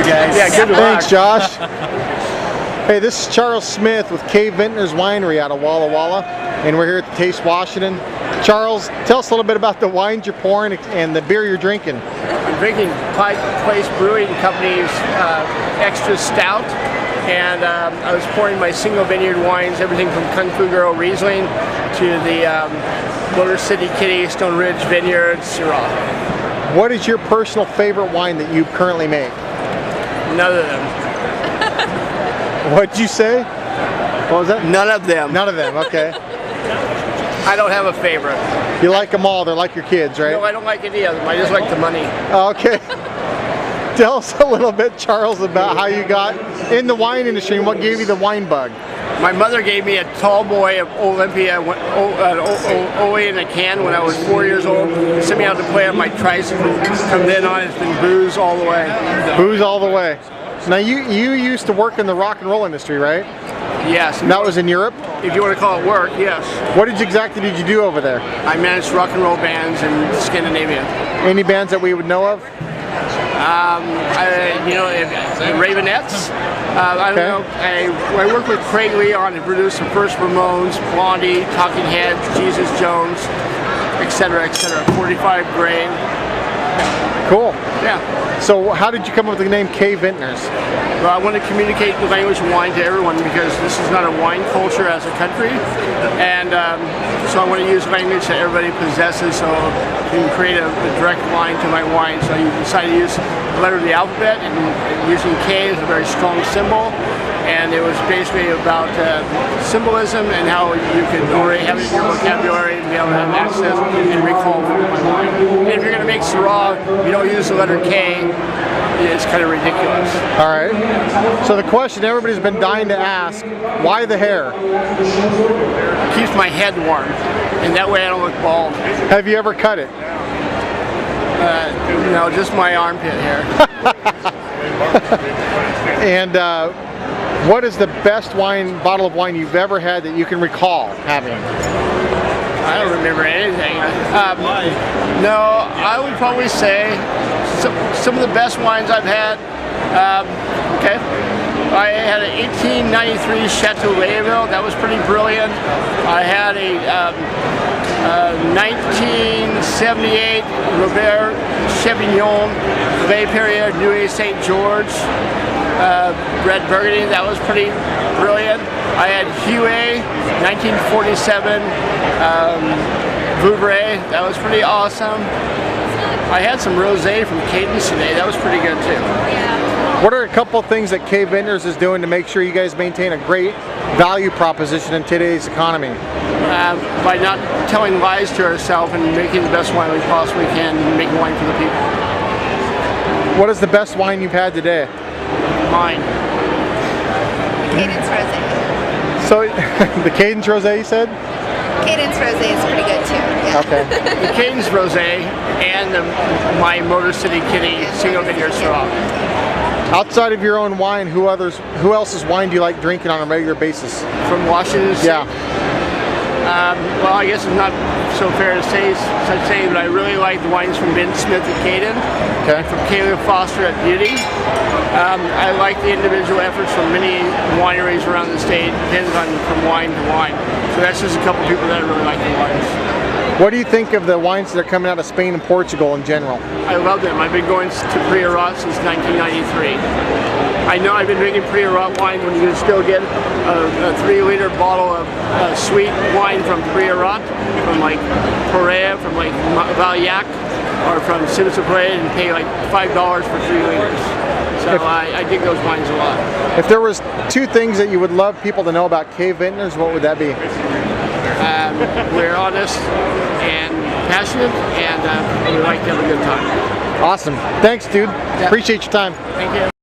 guys. Yeah, good luck. Thanks, Josh. Hey, this is Charles Smith with Vintners Winery out of Walla Walla, and we're here at the Taste Washington. Charles, tell us a little bit about the wines you're pouring and the beer you're drinking. I'm drinking Pike Place Brewing Company's Extra Stout, and I was pouring my single vineyard wines, everything from Kung Fu Girl Riesling to the Motor City Kitty Stone Ridge Vineyard Syrah. What is your personal favorite wine that you currently make? None of them. What'd you say? What was that? None of them. None of them, okay. I don't have a favorite. You like them all, they're like your kids, right? No, I don't like any of them. I just like the money. Okay. Tell us a little bit, Charles, about how you got in the wine industry and what gave you the wine bug. My mother gave me a tall boy of Olympia, Ole in a can when I was 4 years old. Sent me out to play on my tricycle. From then on, it's been booze all the way. Booze all the way. Now you used to work in the rock and roll industry, right? Yes. And that was in Europe? If you want to call it work, yes. What exactly did you do over there? I managed rock and roll bands in Scandinavia. Any bands that we would know of? The Ravenettes. I don't know. I worked with Craig Leon and produced the first Ramones, Blondie, Talking Heads, Jesus Jones, etc., etc. 45 Grave. Cool. Yeah. So how did you come up with the name Vintners? Well, I want to communicate the language of wine to everyone because this is not a wine culture as a country, and so I want to use language that everybody possesses so you can create a direct line to my wine. So you decided to use the letter of the alphabet, and using K as a very strong symbol, and it was basically about symbolism and how you can already have it in your vocabulary and be able to have access and recall my wine. And if you're going to make Syrah, you don't use the letter K, it's kind of ridiculous. All right. So the question everybody's been dying to ask, why the hair? It keeps my head warm, and that way I don't look bald. Have you ever cut it? No, just my armpit hair. And what is the best bottle of wine you've ever had that you can recall having? I don't remember anything. No, I would probably say some of the best wines I've had. Okay, I had an 1893 Chateau Layville. That was pretty brilliant. I had a 1978 Robert Chevignon Bay Perrier Nuit St. George red burgundy. That was pretty brilliant. I had Huet 1947 Vouvray. That was pretty awesome. I had some rosé from Cadence today. That was pretty good too. What are a couple of things that Vintners is doing to make sure you guys maintain a great value proposition in today's economy? By not telling lies to ourselves and making the best wine we possibly can, and making wine for the people. What is the best wine you've had today? Mine. Cadence Rosé. So, the Cadence Rosé you said? Cadence Rosé is pretty good too. Yeah. Okay. The Cadence Rosé and my Motor City Kitty single vineyard Syrah. Outside of your own wine, who else's wine do you like drinking on a regular basis? From Washington State? Yeah. Well, I guess it's not so fair to say, but I really like the wines from Ben Smith at Caden, Okay. from Caleb Foster at Beauty. I like the individual efforts from many wineries around the state. Depends on from wine to wine. So that's just a couple of people that I really like the wines. What do you think of the wines that are coming out of Spain and Portugal in general? I love them. I've been going to Priorat since 1993. I know I've been drinking Priorat wine when you can still get a 3-liter bottle of sweet wine from Priorat, from like Porea, from like Valyac, or from Cimits-Pré, and pay like $5 for 3 liters. So I dig those wines a lot. If there was 2 things that you would love people to know about Vintners, what would that be? We're honest and passionate, and we like to have a good time. Awesome. Thanks, dude. Yeah. Appreciate your time. Thank you.